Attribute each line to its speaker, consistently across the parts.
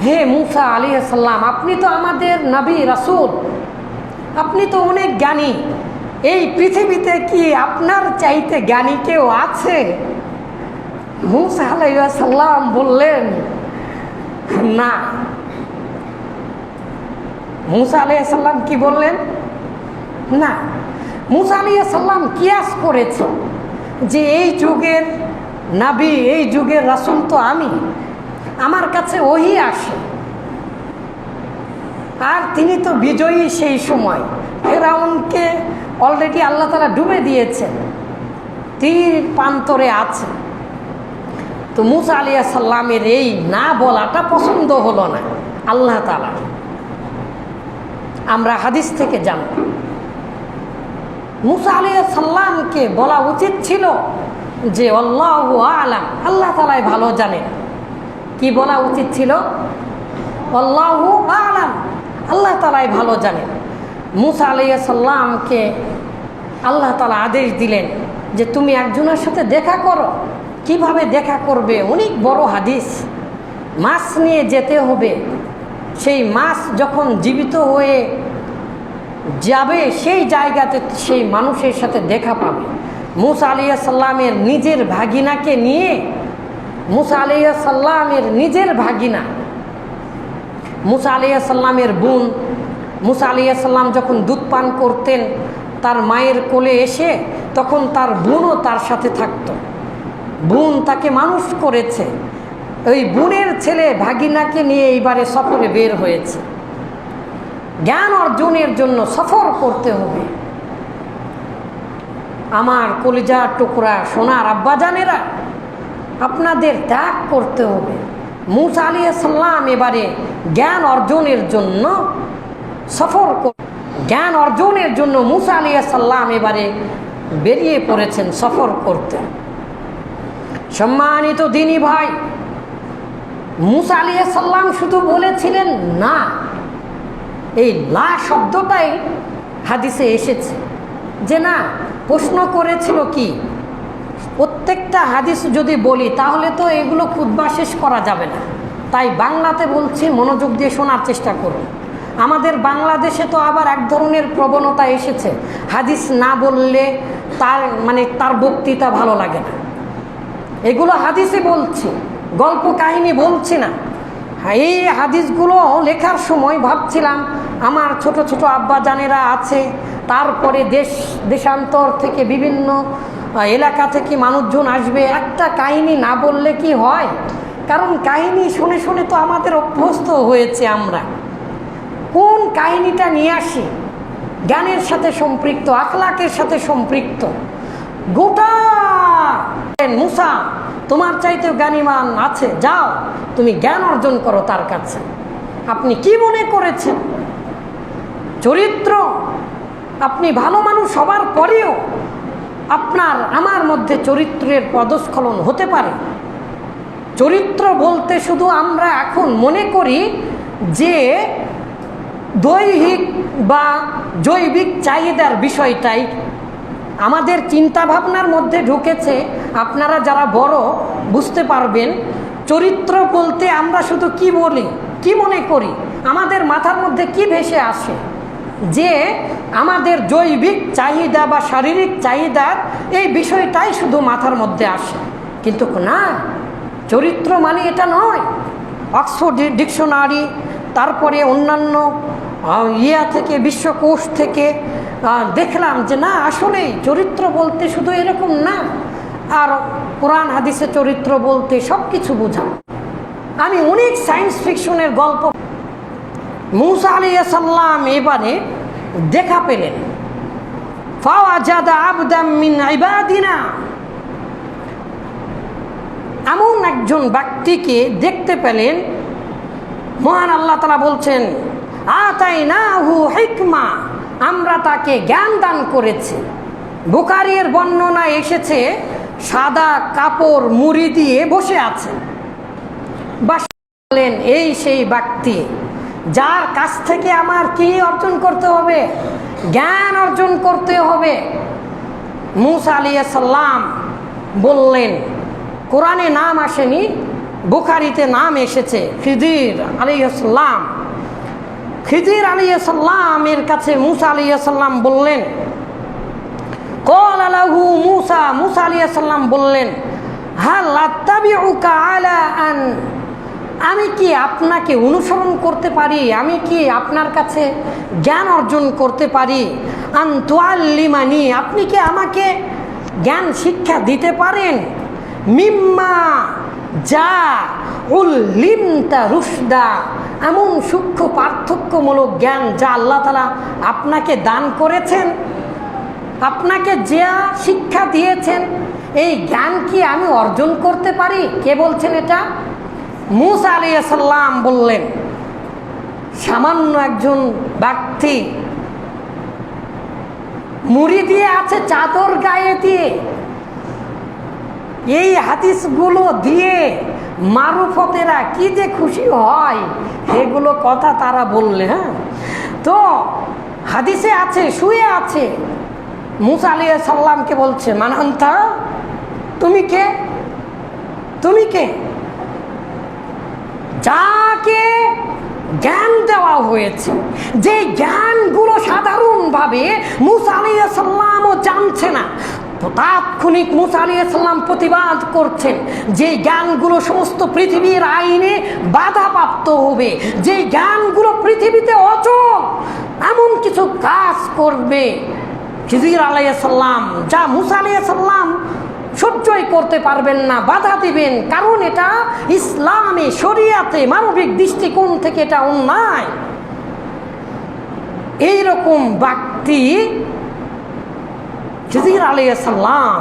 Speaker 1: হে মুসা আলাইহিস সালাম, আপনি তো আমাদের নবী রাসূল, আপনি তো অনেক জ্ঞানী, এই পৃথিবীতে কি আপনার চাইতে জ্ঞানী কেউ আছে? মুসা আলাইহিস সালাম বললেন না। মুসা আলাইহিস সালাম কি বললেন? না। মুসা আলাইহিস সালাম কিয়াস করেছে যে এই যুগের নবী, এই যুগের রাসূল তো আমি, আমার কাছে ওহী আসে, আর তিনি তো বিজয়ী। সেই সময় ফেরাউনকে অলরেডি আল্লাহ তাআলা ডুবে দিয়েছেন, তীর প্রান্তরে আছে। তো মুসা আলাইহিস সালামের এই না বলাটা পছন্দ হলো না আল্লাহ তাআলা। আমরা হাদিস থেকে জানি মুসা আলাইহিস সালামকে বলা উচিত ছিল যে আল্লাহু আ'লাম, আল্লাহ তাআলাই ভালো জানেন। কি বলা উচিত ছিল? আল্লাহু আ'লাম, আল্লাহ তাআলাই ভালো জানেন। মুসা আলাইহিস সালামকে আল্লাহ তাআলা আদেশ দিলেন যে তুমি একজনের সাথে দেখা করো। কিভাবে দেখা করবে? অনেক বড় হাদিস, মাছ নিয়ে যেতে হবে। সেই মাছ যখন জীবিত হয়ে যাবে সেই জায়গাতে সেই মানুষের সাথে দেখা পাবে। মুসা আলাইহিস সালামের নিজের ভাগিনাকে নিয়ে, মুসা আলাইহিস সালামের নিজের ভাগিনা, মুসা আলাইহিস সালামের বোন, মুসা আলাইহিস সালাম যখন দুধ পান করতেন তার মায়ের কোলে এসে, তখন তার বোনও তার সাথে থাকতো। বোন তাকে মানুষ করেছে। ওই বোনের ছেলে ভাগিনাকে নিয়ে এইবারে সফরে বের হয়েছে। জ্ঞান অর্জনের জন্য সফর করতে হবে। আমার কলিজার টুকরা সোনার আব্বাজানেরা, আপনাদের ত্যাগ করতে হবে। মুসা আলাইহিস সালাম এবারে জ্ঞান অর্জনের জন্য সফর, জ্ঞান অর্জনের জন্য মুসা আলাইহিস সালাম এবারে বেরিয়ে পড়েছেন সফর করতে। সম্মানিত দিনী ভাই, মুসা আলাইহিস সালাম শুধু বলেছিলেন না, এই লা শব্দটাই হাদিসে এসেছে যে না। প্রশ্ন করেছিল কি? প্রত্যেকটা হাদিস যদি বলি তাহলে তো এগুলো খুতবা শেষ করা যাবে না, তাই বাংলাতে বলছি, মনোযোগ দিয়ে শোনার চেষ্টা করুন। আমাদের বাংলাদেশে তো আবার এক ধরনের প্রবণতা এসেছে, হাদিস না বললে তার বক্তৃতা ভালো লাগে না। এগুলো হাদিসে বলছি, গল্প কাহিনী বলছি না। এই হাদিসগুলো লেখার সময় ভাবছিলাম আমার ছোট ছোট আব্বাজানেরা আছে, তারপরে দেশান্তর থেকে বিভিন্ন এলাকা থেকে মানুষজন আসবে, একটা কাহিনী না বললে কি হয়? কারণ কাহিনী শুনে শুনে তো আমাদের অভ্যস্ত হয়েছে। আমরা কোন কাহিনীটা নিয়ে আসি জ্ঞানের সাথে সম্পৃক্ত, আখলাকের সাথে সম্পৃক্ত। গোটা মুসা, তোমার চাইতেও জ্ঞানীমান আছে, যাও তুমি জ্ঞান অর্জন করো তার কাছে। আপনি কি মনে করেছেন চরিত্র? আপনি ভালো মানুষ হবার পরেও আপনার আমার মধ্যে চরিত্রের পদস্খলন হতে পারে। চরিত্র বলতে শুধু আমরা এখন মনে করি যে দৈহিক বা জৈবিক চাহিদার বিষয়টাই আমাদের চিন্তা ভাবনার মধ্যে ঢুকেছে। আপনারা যারা বড় বুঝতে পারবেন, চরিত্র বলতে আমরা শুধু কি বলি, কি মনে করি, আমাদের মাথার মধ্যে কি ভেসে আসে যে আমাদের জৈবিক চাহিদা বা শারীরিক চাহিদার এই বিষয়টাই শুধু মাথার মধ্যে আসে। কিন্তু না, চরিত্র মানে এটা নয়। অক্সফোর্ড ডিকশনারি, তারপরে অন্যান্য থেকে, বিশ্বকোষ থেকে দেখলাম যে না, আসলেই চরিত্র বলতে শুধু এরকম না। আর কোরআন হাদিসে চরিত্র বলতে সব কিছু বোঝায়। আমি অনেক সায়েন্স ফিকশনের গল্প। মুসা আলাইহিস সালাম এবারে দেখা পেলেন, ফাওয়াজাদা আবদাম মিন ইবাদিনা, এমন একজন ব্যক্তিকে দেখতে পেলেন। মহান আল্লাহ তাআলা বলছেন, আতাইনাহু হিকমা, আমরা তাকে জ্ঞান দান করেছি। বুখারীর বর্ণনা এসেছে সাদা কাপড় মুড়ি দিয়ে বসে আছেন। বলেন এই সেই ব্যক্তি যার কাছ থেকে আমার কি অর্জন করতে হবে? জ্ঞান অর্জন করতে হবে। মুসা আলাইহিস সালাম বললেন, কোরআনে নাম আসেনি বুখারীতে নাম এসেছে খিজির আলাইহিস সালাম। খিজির আলাইহিস সালামের কাছে মূসা আলাইহিস সালাম বললেন, ক্বালা লাহু মূসা, মূসা আলাইহিস সালাম বললেন, হাল আত্তাবিউকা আলা আন, আমি কি আপনাকে অনুসরণ করতে পারি, আমি কি আপনার কাছে জ্ঞান অর্জন করতে পারি, আন তুআল্লিমানি, আপনি কি আমাকে জ্ঞান শিক্ষা দিতে পারেন, মিম্মা যা উল্লিমতা রুশদা, এমন সূক্ষ্ম পার্থক্যমূলক জ্ঞান যা আল্লাহ তাআলা আপনাকে দান করেছেন, আপনাকে যা শিক্ষা দিয়েছেন এই জ্ঞান কি আমি অর্জন করতে পারি? কে বলছেন এটা? মূসা আলাইহিস সালাম বললেন। সামান্য একজন ব্যক্তি মুড়ি দিয়ে আছে চাদর গায়ে দিয়ে, এই হাদিসগুলো দিয়ে মারুফতেরা কি যে খুশি হয়, এগুলো কথা তারা বললে। হ্যাঁ, তো হাদিসে আছে, শুয়ে আছে, মূসা আলাইহিস সালামকে বলছে, মান আনতা, তুমি কে, তুমি কে? যাকে জ্ঞান দেওয়া হয়েছে, যে জ্ঞানগুলো সাধারণভাবে মূসা আলাইহিস সালামও জানছে না, তো তাৎক্ষণিক মূসা আলাইহিস সালাম প্রতিবাদ করছেন যে জ্ঞানগুলো সমস্ত পৃথিবীর আইনে বাধাপ্রাপ্ত হবে, যে জ্ঞানগুলো পৃথিবীতে অচল, এমন কিছু কাজ করবে খিজির আলাইহিস সালাম যা মূসা আলাইহিস সালাম সহ্যই করতে পারবেন না, বাধা দিবেন, কারণ এটা ইসলামে শরিয়াতে মানবিক দৃষ্টিকোণ থেকে এটা অন্যায়। এইরকম ব্যক্তি খিজির আলাইহিস সালাম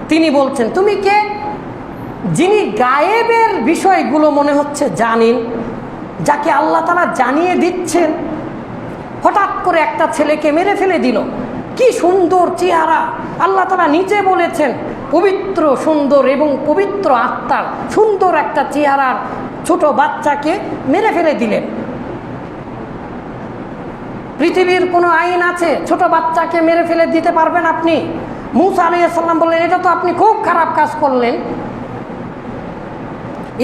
Speaker 1: তিনি বলছেন, তুমি কে? যিনি গায়েবের বিষয়গুলো মনে হচ্ছে জানেন, যাকে আল্লাহ তাআলা জানিয়ে দিচ্ছেন। হঠাৎ করে একটা ছেলেকে মেরে ফেলে দিল, কি সুন্দর চেহারা, আল্লাহ তাআলা নিজে বলেছেন পবিত্র সুন্দর এবং পবিত্র আত্মার সুন্দর একটা চেহারার ছোট বাচ্চাকে মেরে ফেলে দিলেন। পৃথিবীর কোনো আইন আছে ছোট বাচ্চাকে মেরে ফেলে দিতে পারবেন আপনি? মূসা আলাইহিস সালাম বললেন, এটা তো আপনি খুব খারাপ কাজ করলেন।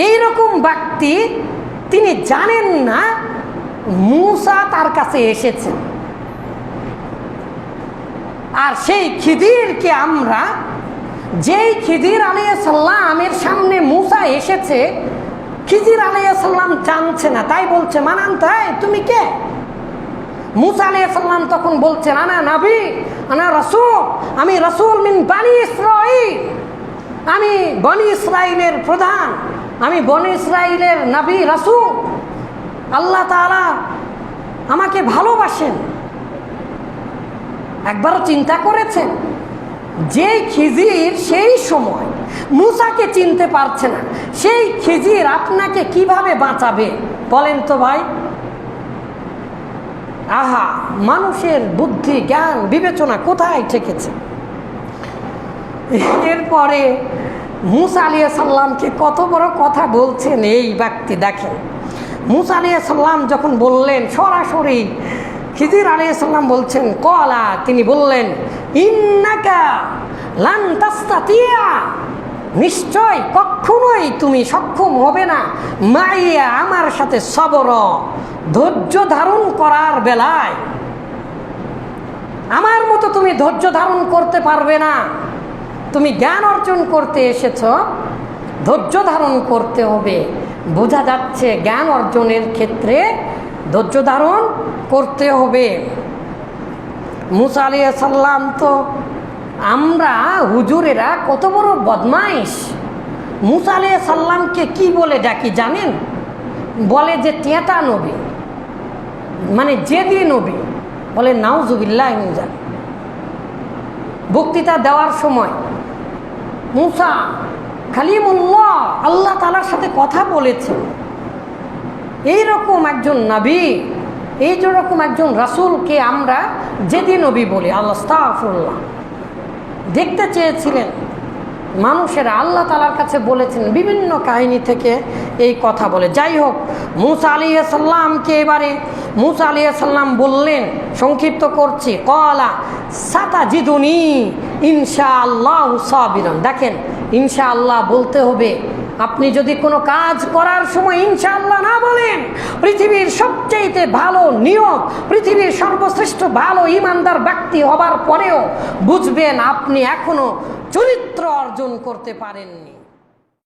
Speaker 1: এইরকম ব্যক্তি তিনি জানেন না মূসা তার কাছে এসেছেন, আর সেই খিদিরকে আমরা, যেই খিদির আলাইহিস সালামের সামনে মূসা এসেছে, খিদির আলাইহিস সালাম জানছে না, তাই বলছে, মান আনতা, তুমি কে? মূসা আলাইহিস সালাম তখন বলছেন, আনা নবী, আনা রাসূল, আমি রাসূল মিন বনি ইসরাঈল, আমি বনি ইসরাইলের প্রধান, আমি বনি ইসরাইলের নবী রাসূল, আল্লাহ তাআলা আমাকে ভালোবাসেন। একবারও চিন্তা করেছেন যে খিজির সেই সময় মূসাকে চিনতে পারছে না, সেই খিজির আপনাকে কিভাবে বাঁচাবে বলেন তো ভাই? আহা, মানুষের বুদ্ধি জ্ঞান বিবেচনা কোথায় ঠেকেছে। এরপরে মূসা আলাইহিস সালামকে কত বড় কথা বলছেন এই ব্যক্তি। দেখেন, মূসা আলাইহিস সালাম যখন বললেন, সরাসরি খিজির আলাইহিস সালাম বলছেন, ক্বালা, তিনি বললেন, ইন্নাকা লান তাস্তাতিয়া, নিশ্চয় কখনোই তুমি সক্ষম হবে না, মাইয়া, আমার সাথে, সবর, ধৈর্য ধারণ করার বেলায় আমার মতো তুমি ধৈর্য ধারণ করতে পারবে না। তুমি জ্ঞান অর্জন করতে এসেছ, ধৈর্য ধারণ করতে হবে। বোঝা যাচ্ছে জ্ঞান অর্জনের ক্ষেত্রে ধৈর্য ধারণ করতে হবে। মূসা আলাইহিস সালাম তো, আমরা হুজুরেরা কত বড় বদমাইশ। মূসা আলাইহিস সালামকে কি বলে ডাকি জানেন? বলে যে টেঁটা নবী, মানে জেদি নবী, বলে নাউজুবিল্লাহ মিন যালিক। বক্তৃতা দেওয়ার সময় মূসা কালিমুল্লাহ, আল্লাহ তাআলার সাথে কথা বলেছেন, এইরকম একজন নবী, এই রকম একজন রাসূলকে আমরা জেদি নবী বলি। আস্তাগফিরুল্লাহ। দেখতে চেয়েছিলেন মানুষেরা, আল্লাহ তাআলার কাছে বলেছেন, বিভিন্ন কাহিনী থেকে এই কথা বলে। যাই হোক, মূসা আলাইহিস সালামকে এবারে মূসা আলাইহিস সালাম বললেন, সংক্ষিপ্ত করছি, ক্বালা সাতাজিদুনি ইনশাআল্লাহু সাবিরান। দেখেন, ইনশাআল্লাহ বলতে হবে আপনি যদি কোনো কাজ করার সময় ইনশাআল্লাহ না বলেন, পৃথিবীর সবচেয়ে ভালো নিয়ম, পৃথিবীর সর্বশ্রেষ্ঠ ভালো ইমানদার ব্যক্তি হবার পরেও বুঝবেন আপনি এখনো চরিত্র অর্জন করতে পারেননি।